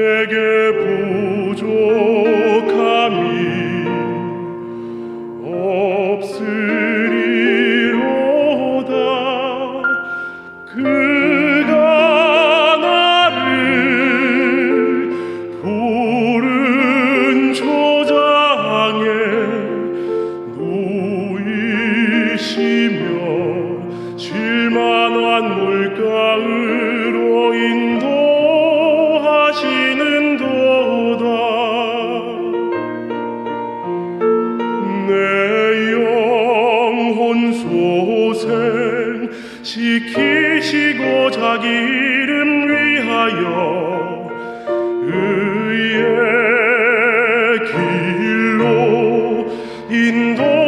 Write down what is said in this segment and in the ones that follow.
내게 부족함이 없으리로다. 그가 나를 푸른 초장에 누이시며 쉴만한 물가으로 인도하시는도다. 내 영혼 소생 시키시고 자기 이름 위하여 의의 길로 인도하시는도다.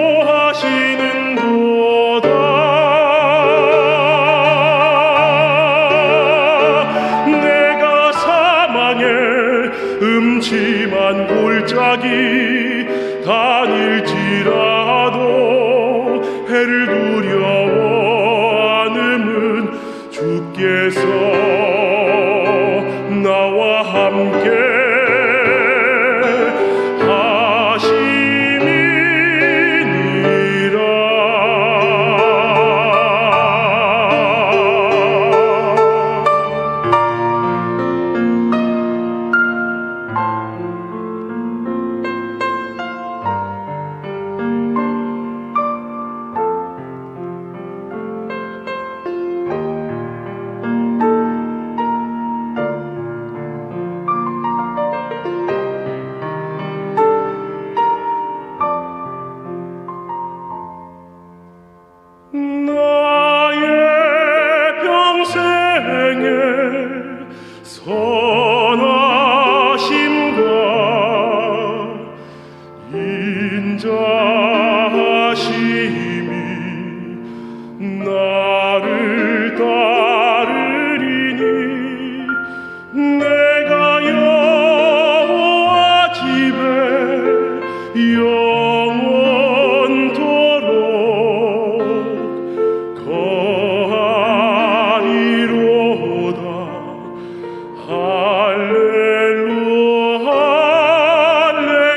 내가 사망의 음침한 골짜기 다닐지라도 해를 두려워 않음은 주께서 나와 함께 나의 평생에 선하심과 인자하심이 나를 따르리니 내가 여호와 집에 영원토록 거하리로다. 할렐루야 할렐루야.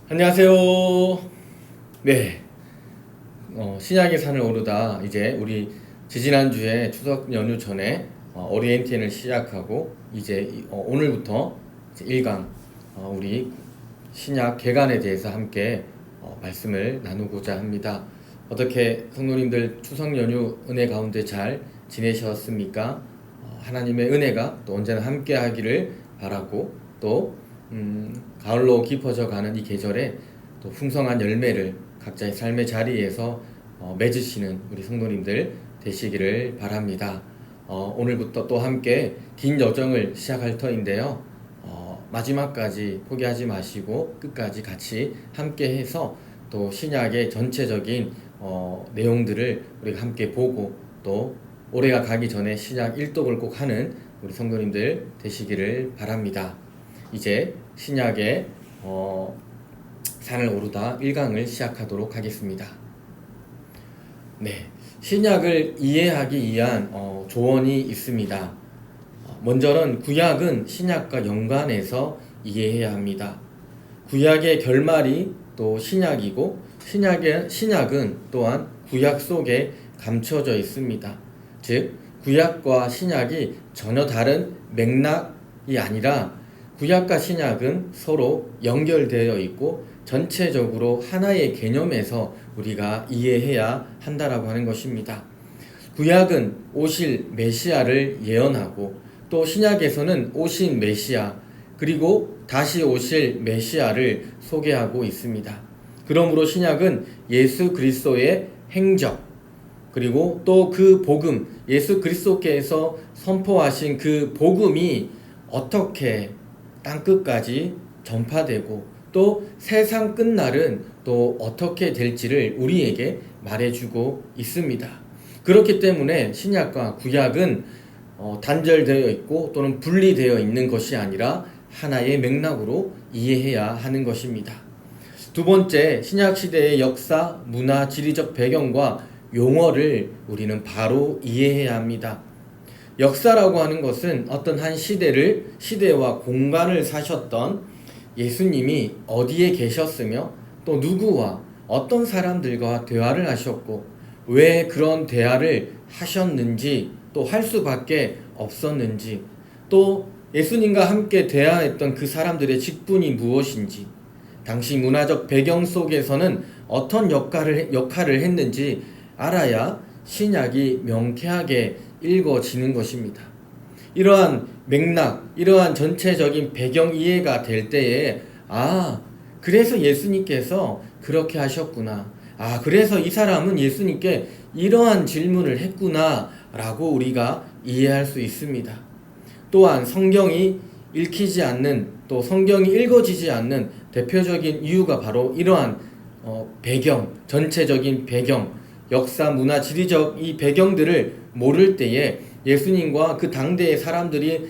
안녕하세요. 네, 신약의 산을 오르다 이제 우리 지지난주에 추석 연휴 전에 오리엔테인을 시작하고 이제 오늘부터 이제 1강 우리 신약 개간에 대해서 함께 말씀을 나누고자 합니다. 어떻게 성도님들 추석 연휴 은혜 가운데 잘 지내셨습니까? 하나님의 은혜가 또 언제나 함께 하기를 바라고 또 가을로 깊어져 가는 이 계절에 또 풍성한 열매를 각자의 삶의 자리에서 맺으시는 우리 성도님들 되시기를 바랍니다. 오늘부터 또 함께 긴 여정을 시작할 터인데요. 마지막까지 포기하지 마시고 끝까지 같이 함께 해서 또 신약의 전체적인 내용들을 우리가 함께 보고 또 올해가 가기 전에 신약 일독을 꼭 하는 우리 성도님들 되시기를 바랍니다. 이제 신약의 산을 오르다 1강을 시작하도록 하겠습니다. 네, 신약을 이해하기 위한 조언이 있습니다. 먼저는 구약은 신약과 연관해서 이해해야 합니다. 구약의 결말이 또 신약이고 신약은 또한 구약 속에 감춰져 있습니다. 즉 구약과 신약이 전혀 다른 맥락이 아니라 구약과 신약은 서로 연결되어 있고 전체적으로 하나의 개념에서 우리가 이해해야 한다라고 하는 것입니다. 구약은 오실 메시아를 예언하고 또 신약에서는 오신 메시아 그리고 다시 오실 메시아를 소개하고 있습니다. 그러므로 신약은 예수 그리스도의 행적 그리고 또 그 복음 예수 그리스도께서 선포하신 그 복음이 어떻게 땅끝까지 전파되고 또 세상 끝날은 또 어떻게 될지를 우리에게 말해주고 있습니다. 그렇기 때문에 신약과 구약은 단절되어 있고 또는 분리되어 있는 것이 아니라 하나의 맥락으로 이해해야 하는 것입니다. 두 번째, 신약 시대의 역사, 문화, 지리적 배경과 용어를 우리는 바로 이해해야 합니다. 역사라고 하는 것은 어떤 한 시대와 공간을 사셨던 예수님이 어디에 계셨으며 또 누구와 어떤 사람들과 대화를 하셨고 왜 그런 대화를 하셨는지 또 할 수밖에 없었는지 또 예수님과 함께 대화했던 그 사람들의 직분이 무엇인지 당시 문화적 배경 속에서는 어떤 역할을 했는지 알아야 신약이 명쾌하게 읽어지는 것입니다. 이러한 맥락, 이러한 전체적인 배경 이해가 될 때에 그래서 예수님께서 그렇게 하셨구나. 그래서 이 사람은 예수님께 이러한 질문을 했구나 라고 우리가 이해할 수 있습니다. 또한 성경이 읽히지 않는 또 성경이 읽어지지 않는 대표적인 이유가 바로 이러한 배경, 전체적인 배경, 역사, 문화, 지리적 이 배경들을 모를 때에 예수님과 그 당대의 사람들이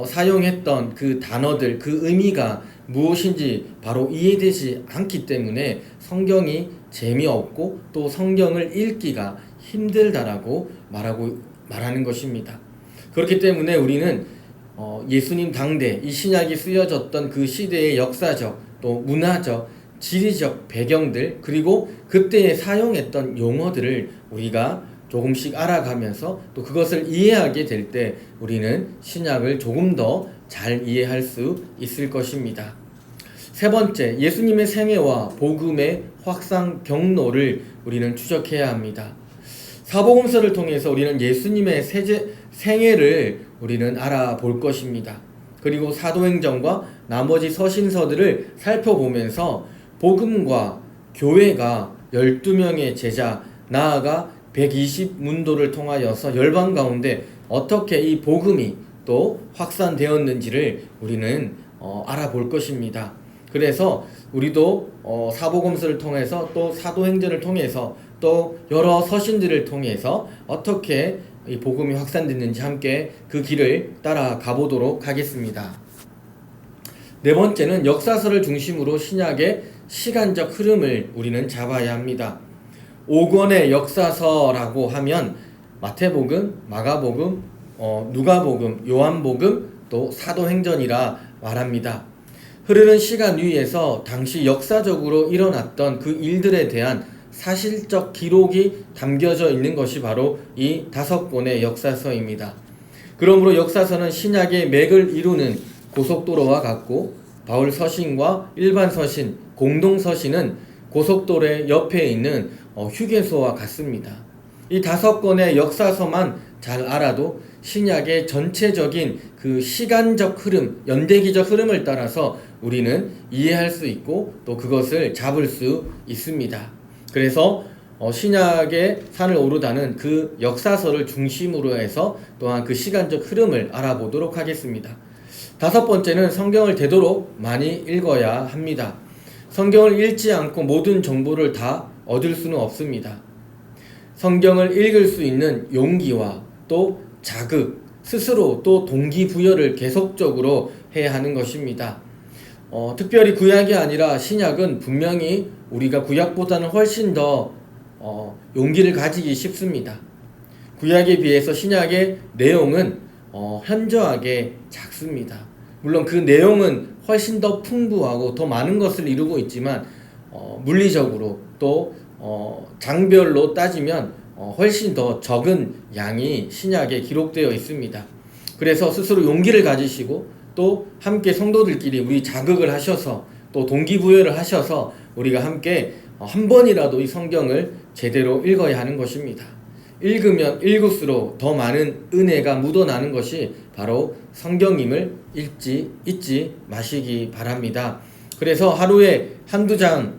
사용했던 그 단어들, 그 의미가 무엇인지 바로 이해되지 않기 때문에 성경이 재미없고 또 성경을 읽기가 힘들다라고 말하는 것입니다. 그렇기 때문에 우리는 예수님 당대 이 신약이 쓰여졌던 그 시대의 역사적 또 문화적 지리적 배경들 그리고 그때에 사용했던 용어들을 우리가 조금씩 알아가면서 또 그것을 이해하게 될 때 우리는 신약을 조금 더 잘 이해할 수 있을 것입니다. 세 번째, 예수님의 생애와 복음의 확산 경로를 우리는 추적해야 합니다. 사복음서를 통해서 우리는 예수님의 생애를 우리는 알아볼 것입니다. 그리고 사도행전과 나머지 서신서들을 살펴보면서 복음과 교회가 12명의 제자, 나아가 120문도를 통하여서 열방 가운데 어떻게 이 복음이 또 확산되었는지를 우리는 알아볼 것입니다. 그래서 우리도 사복음서를 통해서 또 사도행전을 통해서 또 여러 서신들을 통해서 어떻게 이 복음이 확산됐는지 함께 그 길을 따라가 보도록 하겠습니다. 네 번째는 역사서를 중심으로 신약의 시간적 흐름을 우리는 잡아야 합니다. 5권의 역사서라고 하면 마태복음, 마가복음, 누가복음, 요한복음, 또 사도행전이라 말합니다. 흐르는 시간 위에서 당시 역사적으로 일어났던 그 일들에 대한 사실적 기록이 담겨져 있는 것이 바로 이 5권의 역사서입니다. 그러므로 역사서는 신약의 맥을 이루는 고속도로와 같고 바울 서신과 일반 서신, 공동 서신은 고속도로의 옆에 있는 휴게소와 같습니다. 이 5권의 역사서만 잘 알아도 신약의 전체적인 그 시간적 흐름, 연대기적 흐름을 따라서 우리는 이해할 수 있고 또 그것을 잡을 수 있습니다. 그래서 신약의 산을 오르다는 그 역사서를 중심으로 해서 또한 그 시간적 흐름을 알아보도록 하겠습니다. 5번째는 성경을 되도록 많이 읽어야 합니다. 성경을 읽지 않고 모든 정보를 다 얻을 수는 없습니다. 성경을 읽을 수 있는 용기와 또 자극, 스스로 또 동기부여를 계속적으로 해야 하는 것입니다. 특별히 구약이 아니라 신약은 분명히 우리가 구약보다는 훨씬 더 용기를 가지기 쉽습니다. 구약에 비해서 신약의 내용은 현저하게 작습니다. 물론 그 내용은 훨씬 더 풍부하고 더 많은 것을 이루고 있지만 물리적으로 또 장별로 따지면 훨씬 더 적은 양이 신약에 기록되어 있습니다. 그래서 스스로 용기를 가지시고 또 함께 성도들끼리 우리 자극을 하셔서 또 동기부여를 하셔서 우리가 함께 한 번이라도 이 성경을 제대로 읽어야 하는 것입니다. 읽으면 읽을수록 더 많은 은혜가 묻어나는 것이 바로 성경임을 잊지 마시기 바랍니다. 그래서 하루에 한두 장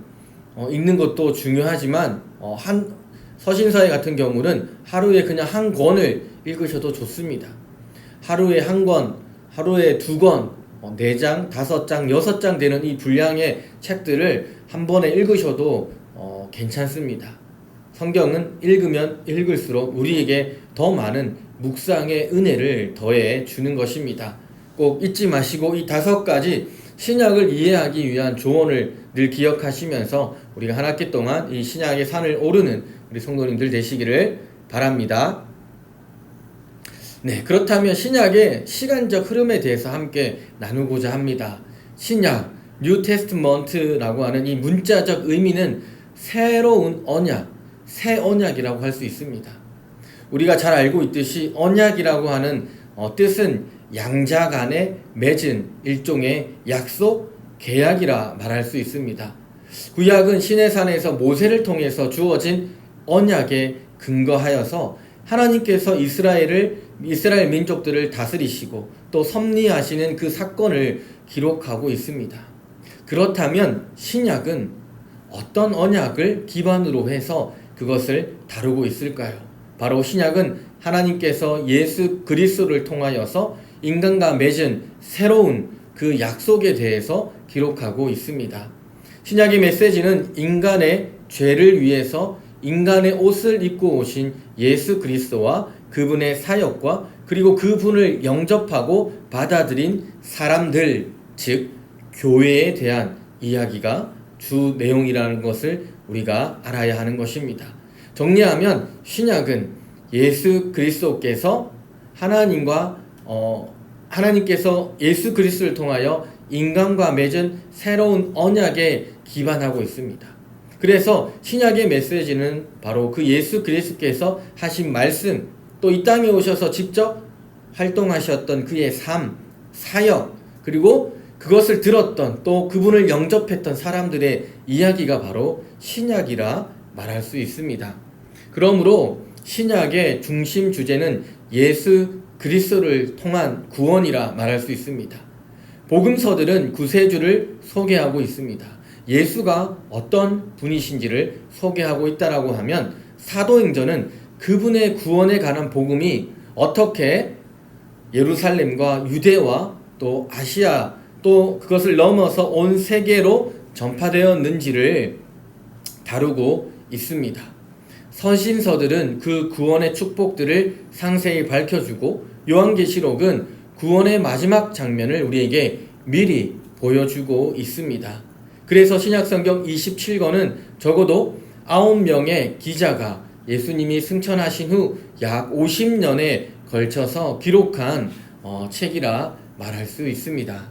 읽는 것도 중요하지만 서신서에 같은 경우는 하루에 그냥 한 권을 읽으셔도 좋습니다. 하루에 한 권, 하루에 두 권, 4장, 5장, 6장 되는 이 분량의 책들을 한 번에 읽으셔도 괜찮습니다. 성경은 읽으면 읽을수록 우리에게 더 많은 묵상의 은혜를 더해 주는 것입니다. 꼭 잊지 마시고 이 5가지 신약을 이해하기 위한 조언을 늘 기억하시면서 우리가 한 학기 동안 이 신약의 산을 오르는 우리 성도님들 되시기를 바랍니다. 네, 그렇다면 신약의 시간적 흐름에 대해서 함께 나누고자 합니다. 신약, 뉴 테스트먼트라고 하는 이 문자적 의미는 새로운 언약, 새 언약이라고 할 수 있습니다. 우리가 잘 알고 있듯이 언약이라고 하는 뜻은 양자 간에 맺은 일종의 약속, 계약이라 말할 수 있습니다. 구약은 시내산에서 모세를 통해서 주어진 언약에 근거하여서 하나님께서 이스라엘 민족들을 다스리시고 또 섭리하시는 그 사건을 기록하고 있습니다. 그렇다면 신약은 어떤 언약을 기반으로 해서 그것을 다루고 있을까요? 바로 신약은 하나님께서 예수 그리스도를 통하여서 인간과 맺은 새로운 그 약속에 대해서 기록하고 있습니다. 신약의 메시지는 인간의 죄를 위해서 인간의 옷을 입고 오신 예수 그리스도와 그분의 사역과 그리고 그분을 영접하고 받아들인 사람들, 즉 교회에 대한 이야기가 주 내용이라는 것을 우리가 알아야 하는 것입니다. 정리하면 신약은 예수 그리스도께서 하나님께서 예수 그리스도를 통하여 인간과 맺은 새로운 언약에 기반하고 있습니다. 그래서 신약의 메시지는 바로 그 예수 그리스도께서 하신 말씀, 또 이 땅에 오셔서 직접 활동하셨던 그의 삶, 사역, 그리고 그것을 들었던 또 그분을 영접했던 사람들의 이야기가 바로 신약이라 말할 수 있습니다. 그러므로 신약의 중심 주제는 예수 그리스도를 통한 구원이라 말할 수 있습니다. 복음서들은 구세주를 소개하고 있습니다. 예수가 어떤 분이신지를 소개하고 있다라고 하면 사도행전은 그분의 구원에 관한 복음이 어떻게 예루살렘과 유대와 또 아시아 또 그것을 넘어서 온 세계로 전파되었는지를 다루고 있습니다. 서신서들은 그 구원의 축복들을 상세히 밝혀주고 요한계시록은 구원의 마지막 장면을 우리에게 미리 보여주고 있습니다. 그래서 신약성경 27권은 적어도 9명의 기자가 예수님이 승천하신 후 약 50년에 걸쳐서 기록한 책이라 말할 수 있습니다.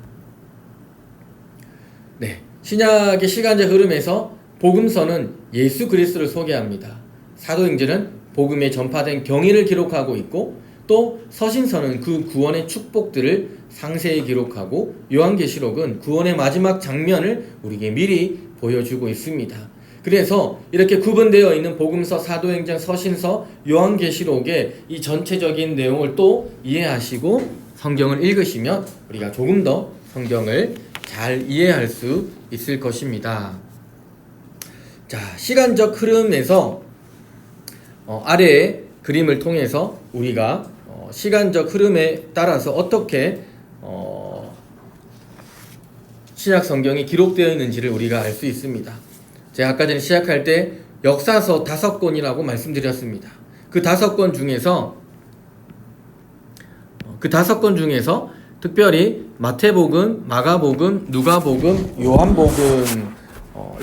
네, 신약의 시간적 흐름에서 복음서는 예수 그리스도를 소개합니다. 사도행전은 복음에 전파된 경위를 기록하고 있고 또 서신서는 그 구원의 축복들을 상세히 기록하고 요한계시록은 구원의 마지막 장면을 우리에게 미리 보여주고 있습니다. 그래서 이렇게 구분되어 있는 복음서, 사도행전, 서신서, 요한계시록의 이 전체적인 내용을 또 이해하시고 성경을 읽으시면 우리가 조금 더 성경을 잘 이해할 수 있을 것입니다. 자, 시간적 흐름에서 아래의 그림을 통해서 우리가 시간적 흐름에 따라서 어떻게 신약 성경이 기록되어 있는지를 우리가 알 수 있습니다. 제가 아까 전에 시작할 때 역사서 5권이라고 말씀드렸습니다. 그 5권 중에서 특별히 마태복음, 마가복음, 누가복음, 요한복음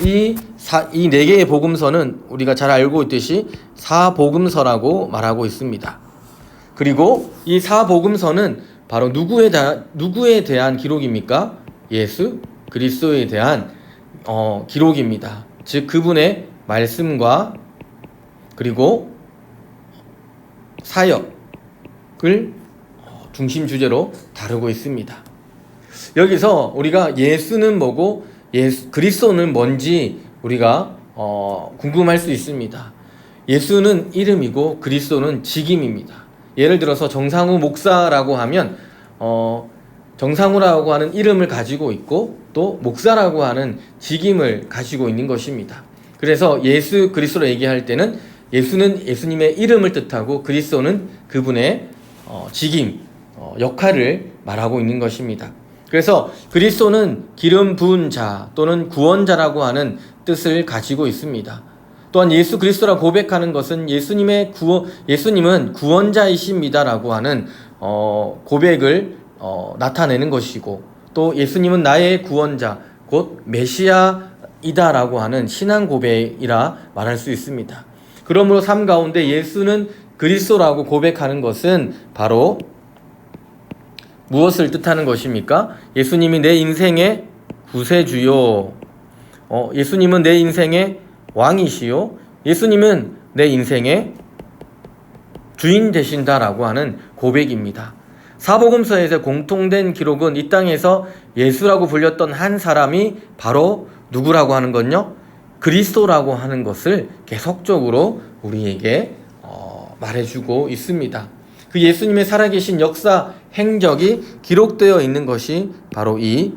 이 4개의 복음서는 우리가 잘 알고 있듯이 사복음서라고 말하고 있습니다. 그리고 이 사복음서는 바로 누구에 대한 기록입니까? 예수 그리스도에 대한 기록입니다. 즉 그분의 말씀과 그리고 사역을 중심 주제로 다루고 있습니다. 여기서 우리가 예수는 뭐고 그리스도는 뭔지 우리가 궁금할 수 있습니다. 예수는 이름이고 그리스도는 직임입니다. 예를 들어서 정상우 목사라고 하면 정상우라고 하는 이름을 가지고 있고 또 목사라고 하는 직임을 가지고 있는 것입니다. 그래서 예수 그리스도로 얘기할 때는 예수는 예수님의 이름을 뜻하고 그리스도는 그분의 직임, 역할을 말하고 있는 것입니다. 그래서 그리스도는 기름 부은 자 또는 구원자라고 하는 뜻을 가지고 있습니다. 또한 예수 그리스도라 고백하는 것은 예수님은 구원자이십니다라고 하는 고백을 나타내는 것이고, 또 예수님은 나의 구원자 곧 메시아이다라고 하는 신앙 고백이라 말할 수 있습니다. 그러므로 삶 가운데 예수는 그리스도라고 고백하는 것은 바로 무엇을 뜻하는 것입니까? 예수님이 내 인생의 구세주요, 예수님은 내 인생의 왕이시요, 예수님은 내 인생의 주인 되신다라고 하는 고백입니다. 사복음서에서 공통된 기록은 이 땅에서 예수라고 불렸던 한 사람이 바로 누구라고 하는 건요? 그리스도라고 하는 것을 계속적으로 우리에게 말해주고 있습니다. 그 예수님의 살아계신 역사 행적이 기록되어 있는 것이 바로 이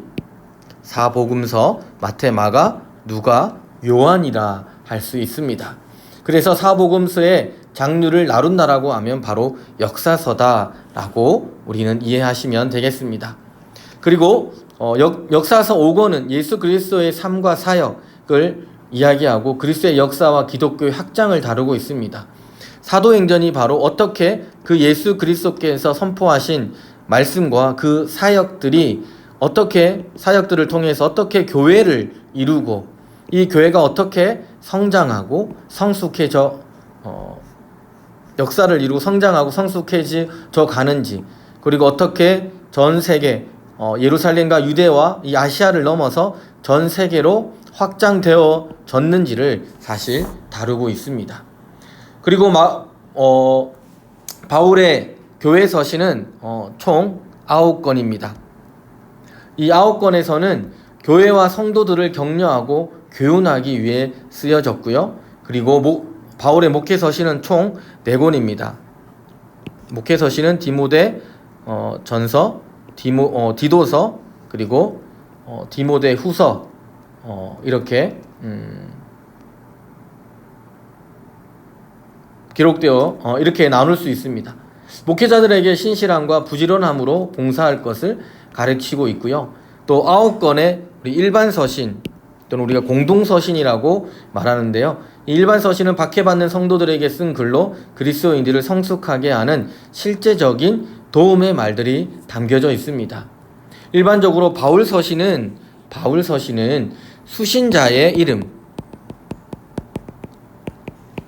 사복음서 마태, 마가, 누가, 요한이라 할 수 있습니다. 그래서 사복음서의 장르를 나눈다라고 하면 바로 역사서다라고 우리는 이해하시면 되겠습니다. 그리고 역사서 5권은 예수 그리스도의 삶과 사역을 이야기하고 그리스도의 역사와 기독교의 확장을 다루고 있습니다. 사도행전이 바로 어떻게 그 예수 그리스도께서 선포하신 말씀과 그 사역들이 어떻게 사역들을 통해서 어떻게 교회를 이루고 이 교회가 어떻게 성장하고 성숙해져 역사를 이루고 성장하고 성숙해져 가는지, 그리고 어떻게 전 세계 예루살렘과 유대와 이 아시아를 넘어서 전 세계로 확장되어졌는지를 사실 다루고 있습니다. 그리고 바울의 교회 서신은 총 9권입니다. 이 9권에서는 교회와 성도들을 격려하고 교훈하기 위해 쓰여졌고요. 그리고 바울의 목회 서신은 총 4권입니다. 목회 서신은 디모데 전서, 디도서, 그리고 디모데 후서, 이렇게 기록되어 이렇게 나눌 수 있습니다. 목회자들에게 신실함과 부지런함으로 봉사할 것을 가르치고 있고요. 또 9권의 우리 일반 서신 또는 우리가 공동 서신이라고 말하는데요. 이 일반 서신은 박해받는 성도들에게 쓴 글로 그리스도인들을 성숙하게 하는 실제적인 도움의 말들이 담겨져 있습니다. 일반적으로 바울 서신은 수신자의 이름,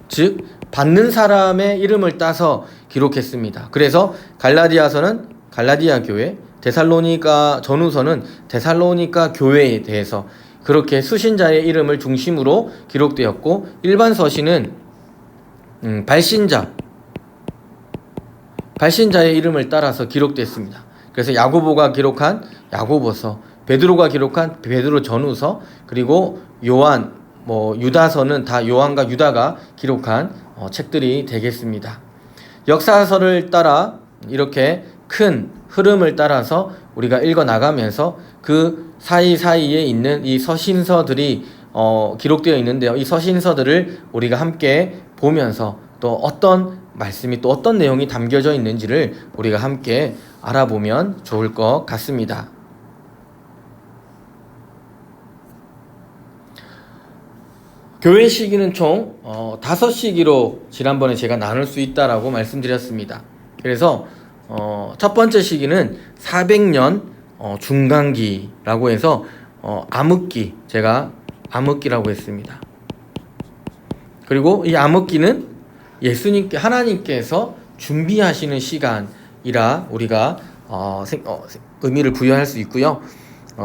즉 받는 사람의 이름을 따서 기록했습니다. 그래서 갈라디아서는 갈라디아 교회, 데살로니가 전후서는 데살로니가 교회에 대해서 그렇게 수신자의 이름을 중심으로 기록되었고, 일반 서신은 발신자의 이름을 따라서 기록됐습니다. 그래서 야고보가 기록한 야고보서, 베드로가 기록한 베드로 전후서, 그리고 요한, 유다서는 다 요한과 유다가 기록한 책들이 되겠습니다. 역사서를 따라 이렇게 큰 흐름을 따라서 우리가 읽어 나가면서 그 사이사이에 있는 이 서신서들이 기록되어 있는데요. 이 서신서들을 우리가 함께 보면서 또 어떤 말씀이 또 어떤 내용이 담겨져 있는지를 우리가 함께 알아보면 좋을 것 같습니다. 교회 시기는 총 5시기로 지난번에 제가 나눌 수 있다라고 말씀드렸습니다. 그래서 첫 번째 시기는 400년 중간기라고 해서 암흑기, 제가 암흑기라고 했습니다. 그리고 이 암흑기는 예수님께 하나님께서 준비하시는 시간이라 우리가 의미를 부여할 수 있고요.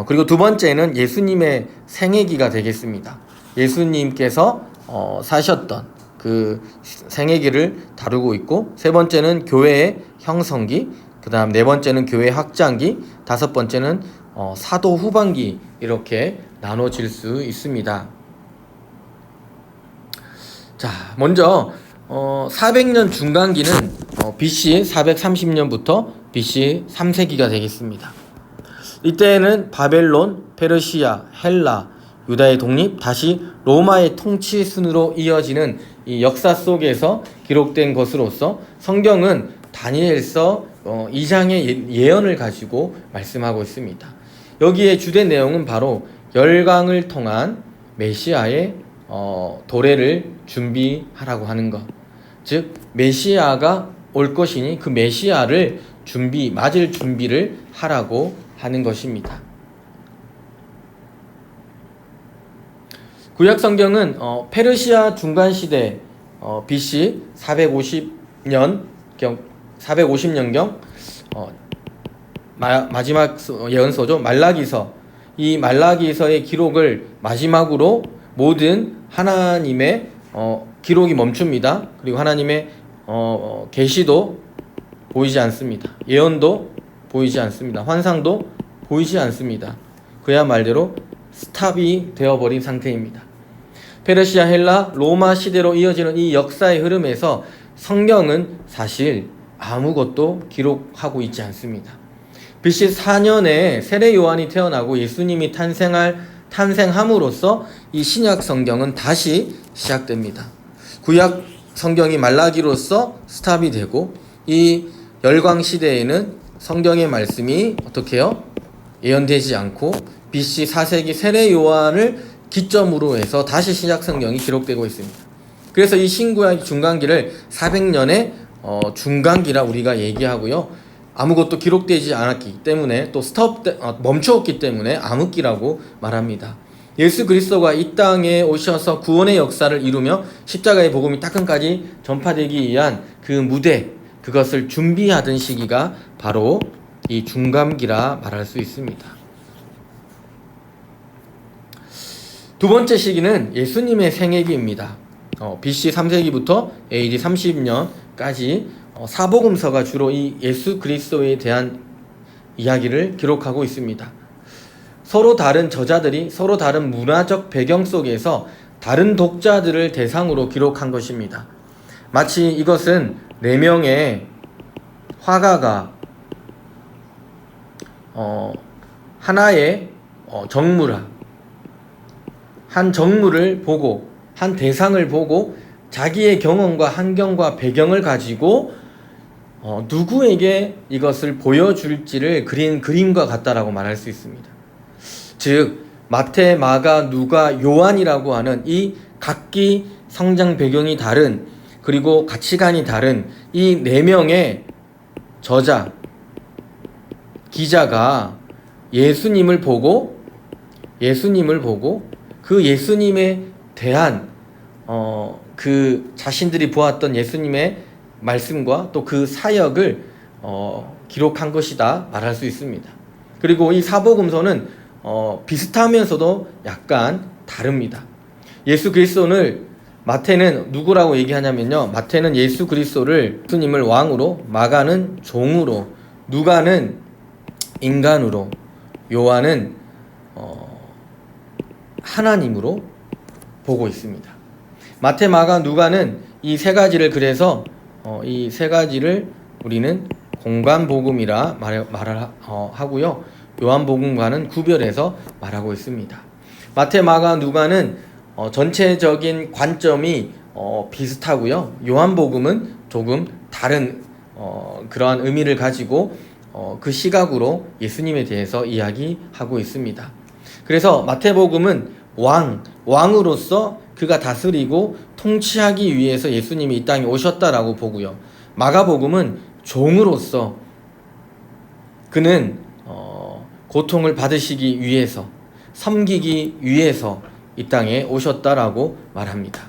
그리고 두 번째는 예수님의 생애기가 되겠습니다. 예수님께서 사셨던 그 생애기를 다루고 있고, 세 번째는 교회의 형성기, 그 다음 네 번째는 교회 확장기, 다섯 번째는 사도 후반기, 이렇게 나눠질 수 있습니다. 자, 먼저 400년 중간기는 BC 430년부터 BC 3세기가 되겠습니다. 이때는 바벨론, 페르시아, 헬라, 유다의 독립, 다시 로마의 통치 순으로 이어지는 이 역사 속에서 기록된 것으로서 성경은 다니엘서 2장의 예언을 가지고 말씀하고 있습니다. 여기에 주된 내용은 바로 열강을 통한 메시아의 도래를 준비하라고 하는 것, 즉 메시아가 올 것이니 그 메시아를 맞을 준비를 하라고 하는 것입니다. 구약 성경은 페르시아 중간 시대 BC 450년경 마지막 예언서죠. 말라기서, 이 말라기서의 기록을 마지막으로 모든 하나님의 기록이 멈춥니다. 그리고 하나님의 계시도 보이지 않습니다. 예언도 보이지 않습니다. 환상도 보이지 않습니다. 그야말로 스탑이 되어버린 상태입니다. 페르시아, 헬라, 로마 시대로 이어지는 이 역사의 흐름에서 성경은 사실 아무것도 기록하고 있지 않습니다. BC 4년에 세례 요한이 태어나고 예수님이 탄생함으로써 이 신약 성경은 다시 시작됩니다. 구약 성경이 말라기로서 스탑이 되고, 이 열광 시대에는 성경의 말씀이 어떻게 해요? 예언되지 않고 BC 4세기 세례 요한을 기점으로 해서 다시 신약 성경이 기록되고 있습니다. 그래서 이 신구약 중간기를 400년의 중간기라 우리가 얘기하고요. 아무것도 기록되지 않았기 때문에, 또 멈추었기 때문에 암흑기라고 말합니다. 예수 그리스도가 이 땅에 오셔서 구원의 역사를 이루며 십자가의 복음이 땅끝까지 전파되기 위한 그 무대, 그것을 준비하던 시기가 바로 이 중간기라 말할 수 있습니다. 두 번째 시기는 예수님의 생애기입니다. BC 3세기부터 AD 30년까지 사복음서가 주로 이 예수 그리스도에 대한 이야기를 기록하고 있습니다. 서로 다른 저자들이 서로 다른 문화적 배경 속에서 다른 독자들을 대상으로 기록한 것입니다. 마치 이것은 4명의 화가가 하나의 한 정물을 보고, 한 대상을 보고 자기의 경험과 환경과 배경을 가지고 누구에게 이것을 보여줄지를 그린 그림과 같다라고 말할 수 있습니다. 즉 마태, 마가, 누가, 요한이라고 하는 이 각기 성장 배경이 다른, 그리고 가치관이 다른 이 4명의 저자, 기자가 예수님을 보고 그 예수님에 대한 그 자신들이 보았던 예수님의 말씀과 또 그 사역을 기록한 것이다 말할 수 있습니다. 그리고 이 사복음서는 비슷하면서도 약간 다릅니다. 예수 그리스도를 마태는 누구라고 얘기하냐면요, 마태는 예수 그리스도를, 예수님을 왕으로, 마가는 종으로, 누가는 인간으로, 요한은 하나님으로 보고 있습니다. 마태, 마가, 누가는 이 세 가지를, 그래서 이 세 가지를 우리는 공관복음이라 하고요, 요한복음과는 구별해서 말하고 있습니다. 마태, 마가, 누가는 전체적인 관점이 비슷하고요, 요한복음은 조금 다른 그러한 의미를 가지고 그 시각으로 예수님에 대해서 이야기하고 있습니다. 그래서 마태복음은 왕으로서 그가 다스리고 통치하기 위해서 예수님이 이 땅에 오셨다라고 보고요, 마가복음은 종으로서 그는 고통을 받으시기 위해서, 섬기기 위해서 이 땅에 오셨다라고 말합니다.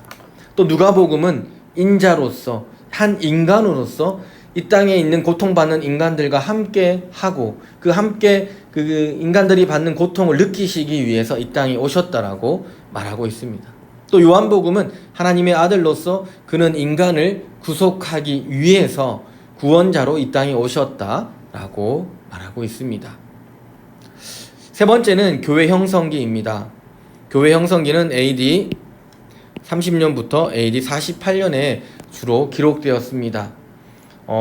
또 누가복음은 인자로서, 한 인간으로서 이 땅에 있는 고통받는 인간들과 함께 하고 함께 그 인간들이 받는 고통을 느끼시기 위해서 이 땅에 오셨다라고 말하고 있습니다. 또 요한복음은 하나님의 아들로서 그는 인간을 구속하기 위해서 구원자로 이 땅에 오셨다라고 말하고 있습니다. 세 번째는 교회 형성기입니다. 교회 형성기는 AD 30년부터 AD 48년에 주로 기록되었습니다.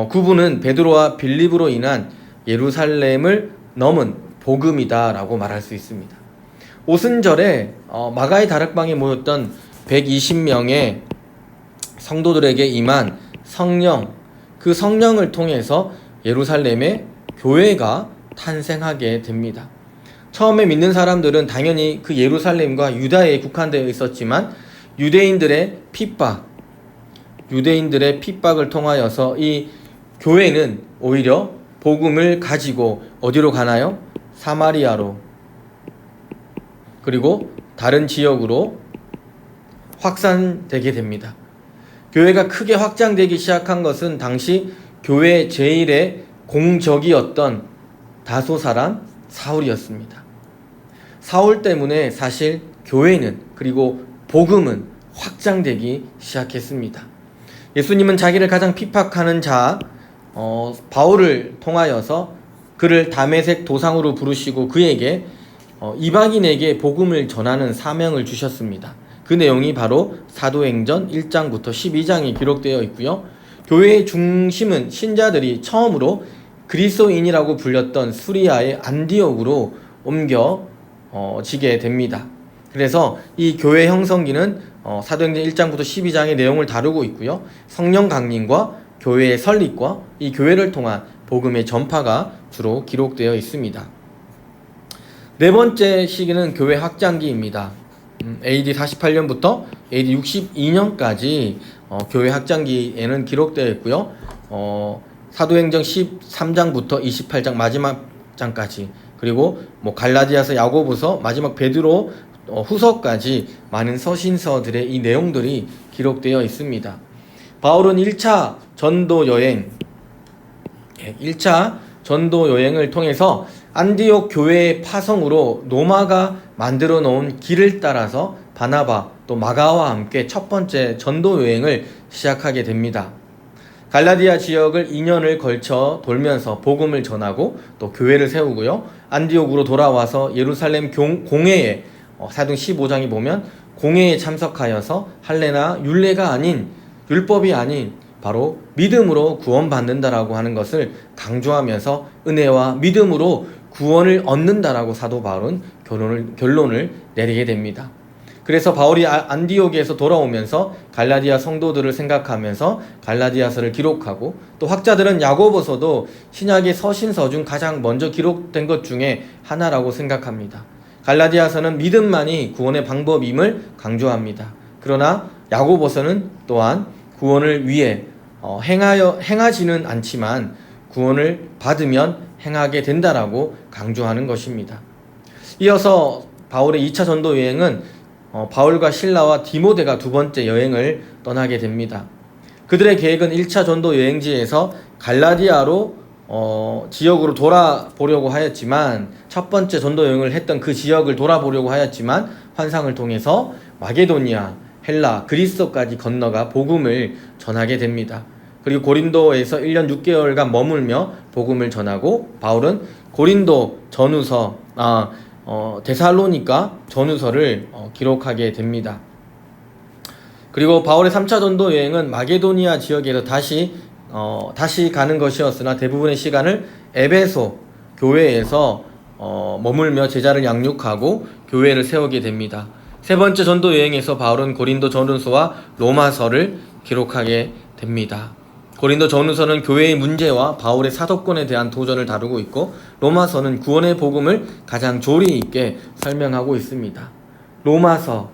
구분은 베드로와 빌립으로 인한 예루살렘을 넘은 복음이다라고 말할 수 있습니다. 오순절에 마가의 다락방에 모였던 120명의 성도들에게 임한 성령, 그 성령을 통해서 예루살렘의 교회가 탄생하게 됩니다. 처음에 믿는 사람들은 당연히 그 예루살렘과 유다에 국한되어 있었지만 유대인들의 핍박을 통하여서 이 교회는 오히려 복음을 가지고 어디로 가나요? 사마리아로, 그리고 다른 지역으로 확산되게 됩니다. 교회가 크게 확장되기 시작한 것은 당시 교회 제일의 공적이었던 다소 사람 사울이었습니다. 사울 때문에 사실 교회는, 그리고 복음은 확장되기 시작했습니다. 예수님은 자기를 가장 핍박하는 자 바울을 통하여서 그를 다메섹 도상으로 부르시고 그에게 이방인에게 복음을 전하는 사명을 주셨습니다. 그 내용이 바로 사도행전 1장부터 12장에 기록되어 있고요. 교회의 중심은 신자들이 처음으로 그리스도인이라고 불렸던 수리아의 안디옥으로 옮겨지게 됩니다. 그래서 이 교회 형성기는 사도행전 1장부터 12장의 내용을 다루고 있고요. 성령 강림과 교회의 설립과 이 교회를 통한 복음의 전파가 주로 기록되어 있습니다. 네 번째 시기는 교회 확장기입니다. AD 48년부터 AD 62년까지 교회 확장기에는 기록되어 있고요. 사도행전 13장부터 28장 마지막 장까지, 그리고 갈라디아서, 야고보서, 마지막 베드로 후서까지 많은 서신서들의 이 내용들이 기록되어 있습니다. 바울은 1차 전도 여행을 통해서 안디옥 교회의 파송으로 로마가 만들어 놓은 길을 따라서 바나바 또 마가와 함께 첫 번째 전도 여행을 시작하게 됩니다. 갈라디아 지역을 2년을 걸쳐 돌면서 복음을 전하고 또 교회를 세우고요. 안디옥으로 돌아와서 예루살렘 공회에 사도행 15장에 보면 공회에 참석하여서 할례나 율례가 아닌, 율법이 아닌 바로 믿음으로 구원받는다라고 하는 것을 강조하면서 은혜와 믿음으로 구원을 얻는다라고 사도 바울은 결론을 내리게 됩니다. 그래서 바울이 안디옥에서 돌아오면서 갈라디아 성도들을 생각하면서 갈라디아서를 기록하고, 또 학자들은 야고보서도 신약의 서신서 중 가장 먼저 기록된 것 중에 하나라고 생각합니다. 갈라디아서는 믿음만이 구원의 방법임을 강조합니다. 그러나 야고보서는 또한 구원을 위해 행하지는 않지만 구원을 받으면 행하게 된다라고 강조하는 것입니다. 이어서 바울의 2차 전도 여행은 바울과 실라와 디모데가 두 번째 여행을 떠나게 됩니다. 그들의 계획은 1차 전도 여행지에서 갈라디아로 지역으로 돌아보려고 하였지만, 첫 번째 전도 여행을 했던 그 지역을 돌아보려고 하였지만 환상을 통해서 마게도니아, 헬라, 그리스도까지 건너가 복음을 전하게 됩니다. 그리고 고린도에서 1년 6개월간 머물며 복음을 전하고, 바울은 고린도 전후서, 데살로니가 전후서를 기록하게 됩니다. 그리고 바울의 3차 전도 여행은 마게도니아 지역에서 다시 가는 것이었으나 대부분의 시간을 에베소 교회에서 머물며 제자를 양육하고 교회를 세우게 됩니다. 세 번째 전도 여행에서 바울은 고린도 전후서와 로마서를 기록하게 됩니다. 고린도 전후서는 교회의 문제와 바울의 사도권에 대한 도전을 다루고 있고, 로마서는 구원의 복음을 가장 조리 있게 설명하고 있습니다. 로마서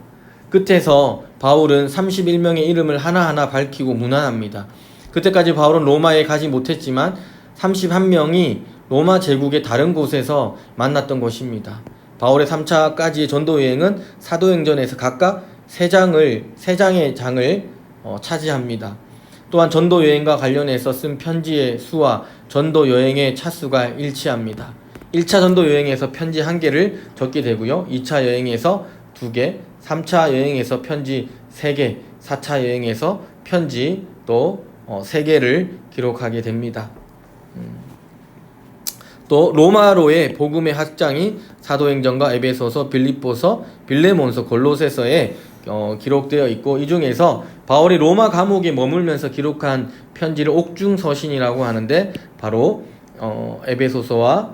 끝에서 바울은 31명의 이름을 하나하나 밝히고 문안합니다. 그때까지 바울은 로마에 가지 못했지만 31명이 로마 제국의 다른 곳에서 만났던 것입니다. 바울의 3차까지의 전도 여행은 사도행전에서 각각 3장의 장을 차지합니다. 또한 전도 여행과 관련해서 쓴 편지의 수와 전도 여행의 차수가 일치합니다. 1차 전도 여행에서 편지 1개를 적게 되고요. 2차 여행에서 2개, 3차 여행에서 편지 3개, 4차 여행에서 편지 또 3개를 기록하게 됩니다. 또 로마로의 복음의 확장이 사도행전과 에베소서, 빌립보서, 빌레몬서, 골로새서에 기록되어 있고, 이 중에서 바울이 로마 감옥에 머물면서 기록한 편지를 옥중서신이라고 하는데, 바로 에베소서와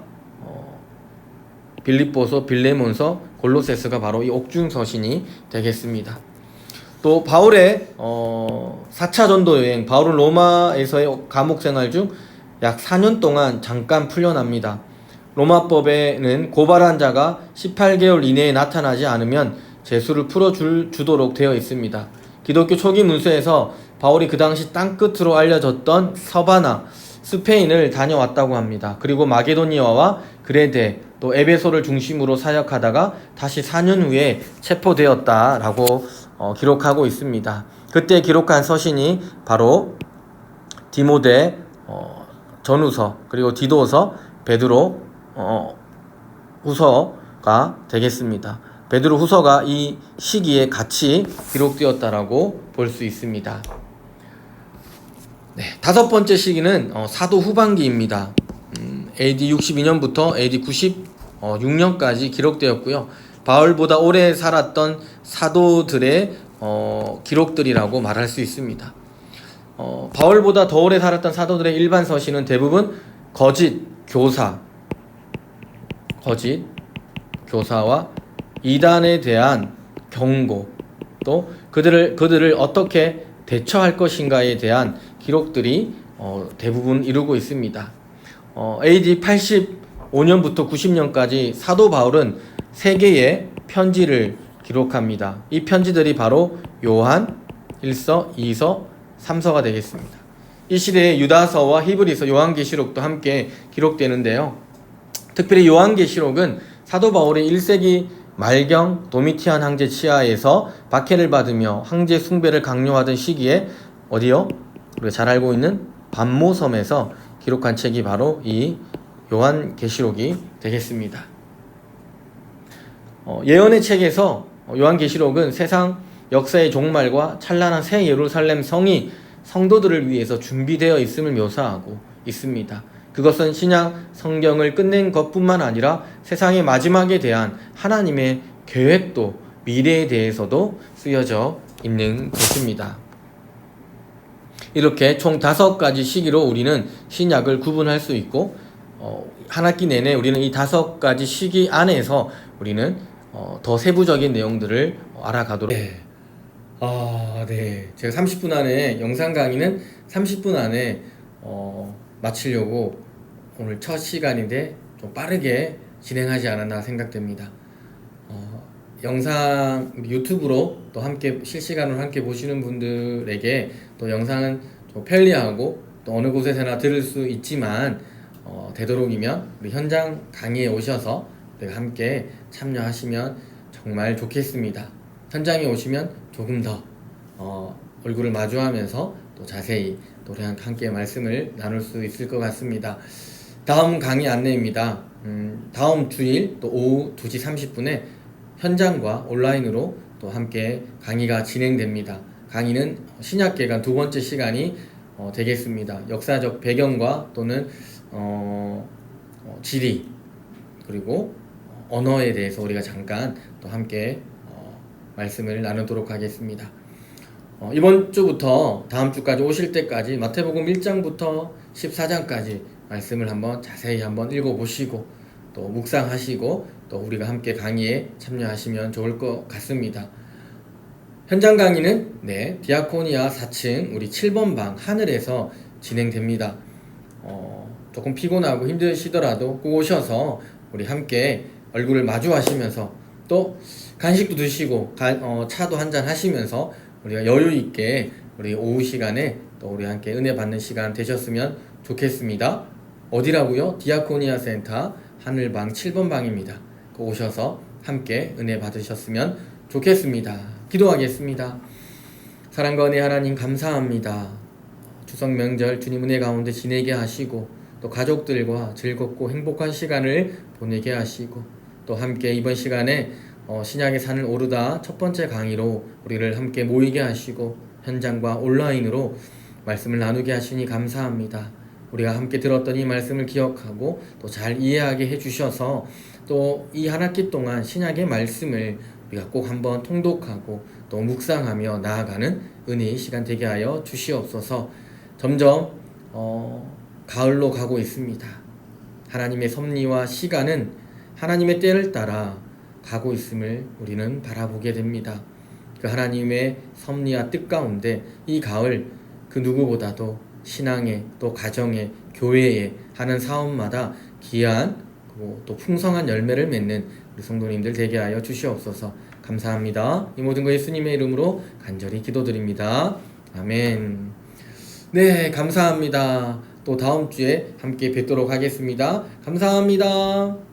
빌립보서, 빌레몬서, 골로새서가 바로 이 옥중서신이 되겠습니다. 또 바울의 4차 전도 여행, 바울은 로마에서의 감옥 생활 중 약 4년 동안 잠깐 풀려납니다. 로마법에는 고발한 자가 18개월 이내에 나타나지 않으면 죄수를 풀어주도록 되어 있습니다. 기독교 초기 문서에서 바울이 그 당시 땅끝으로 알려졌던 서바나, 스페인을 다녀왔다고 합니다. 그리고 마게도니아와 그레데, 또 에베소를 중심으로 사역하다가 다시 4년 후에 체포되었다라고 기록하고 있습니다. 그때 기록한 서신이 바로 디모데 전후서, 그리고 디도서, 베드로 후서가 되겠습니다. 베드로 후서가 이 시기에 같이 기록되었다라고 볼 수 있습니다. 네, 5번째 시기는 사도 후반기입니다. AD 62년부터 AD 96년까지 기록되었고요. 바울보다 오래 살았던 사도들의 기록들이라고 말할 수 있습니다. 바울보다 더 오래 살았던 사도들의 일반 서신은 대부분 거짓 교사와 이단에 대한 경고, 또 그들을 어떻게 대처할 것인가에 대한 기록들이 대부분 이루고 있습니다. AD 85년부터 90년까지 사도 바울은 3개의 편지를 기록합니다. 이 편지들이 바로 요한, 1서, 2서, 3서가 되겠습니다. 이 시대에 유다서와 히브리서, 요한계시록도 함께 기록되는데요. 특별히 요한계시록은 사도 바울이 1세기 말경 도미티안 황제 치하에서 박해를 받으며 황제 숭배를 강요하던 시기에 어디요? 우리가 잘 알고 있는 반모섬에서 기록한 책이 바로 이 요한계시록이 되겠습니다. 예언의 책에서 요한계시록은 세상 역사의 종말과 찬란한 새 예루살렘 성이 성도들을 위해서 준비되어 있음을 묘사하고 있습니다. 그것은 신약 성경을 끝낸 것뿐만 아니라 세상의 마지막에 대한 하나님의 계획도, 미래에 대해서도 쓰여져 있는 것입니다. 이렇게 총 5가지 시기로 우리는 신약을 구분할 수 있고, 한 학기 내내 우리는 이 5가지 시기 안에서 우리는 더 세부적인 내용들을 알아가도록. 네. 제가 30분 안에, 영상 강의는 30분 안에 마치려고 오늘 첫 시간인데 좀 빠르게 진행하지 않았나 생각됩니다. 영상 유튜브로 또 함께 실시간으로 함께 보시는 분들에게 또 영상은 좀 편리하고 또 어느 곳에서나 들을 수 있지만, 되도록이면 우리 현장 강의에 오셔서 우리가 함께 참여하시면 정말 좋겠습니다. 현장에 오시면 조금 더 얼굴을 마주하면서 또 자세히 또 우리 함께 말씀을 나눌 수 있을 것 같습니다. 다음 강의 안내입니다. 다음 주일 또 오후 2시 30분에 현장과 온라인으로 또 함께 강의가 진행됩니다. 강의는 신약개관 2번째 시간이 되겠습니다. 역사적 배경과 또는 지리, 그리고 언어에 대해서 우리가 잠깐 또 함께 말씀을 나누도록 하겠습니다. 이번 주부터 다음 주까지 오실 때까지 마태복음 1장부터 14장까지 말씀을 한번 자세히 한번 읽어보시고 또 묵상하시고 또 우리가 함께 강의에 참여하시면 좋을 것 같습니다. 현장 강의는 디아코니아 4층 우리 7번 방 하늘에서 진행됩니다. 조금 피곤하고 힘드시더라도 꼭 오셔서 우리 함께 얼굴을 마주하시면서 또 간식도 드시고 차도 한잔 하시면서 우리가 여유 있게 우리 오후 시간에 또 우리 함께 은혜 받는 시간 되셨으면 좋겠습니다. 어디라고요? 디아코니아 센터 하늘방 7번 방입니다. 오셔서 함께 은혜 받으셨으면 좋겠습니다. 기도하겠습니다. 사랑과 은혜 하나님 감사합니다. 추석 명절 주님 은혜 가운데 지내게 하시고 또 가족들과 즐겁고 행복한 시간을 보내게 하시고 또 함께 이번 시간에 신약의 산을 오르다 첫 번째 강의로 우리를 함께 모이게 하시고 현장과 온라인으로 말씀을 나누게 하시니 감사합니다. 우리가 함께 들었던 이 말씀을 기억하고 또 잘 이해하게 해주셔서 또 이 한 학기 동안 신약의 말씀을 우리가 꼭 한번 통독하고 또 묵상하며 나아가는 은혜의 시간 되게 하여 주시옵소서. 점점 가을로 가고 있습니다. 하나님의 섭리와 시간은 하나님의 때를 따라 가고 있음을 우리는 바라보게 됩니다. 그 하나님의 섭리와 뜻 가운데 이 가을 그 누구보다도 신앙에 또 가정에 교회에 하는 사업마다 귀한 그리고 또 풍성한 열매를 맺는 우리 성도님들 되게 하여 주시옵소서. 감사합니다. 이 모든 거 예수님의 이름으로 간절히 기도드립니다. 아멘. 네, 감사합니다. 또 다음 주에 함께 뵙도록 하겠습니다. 감사합니다.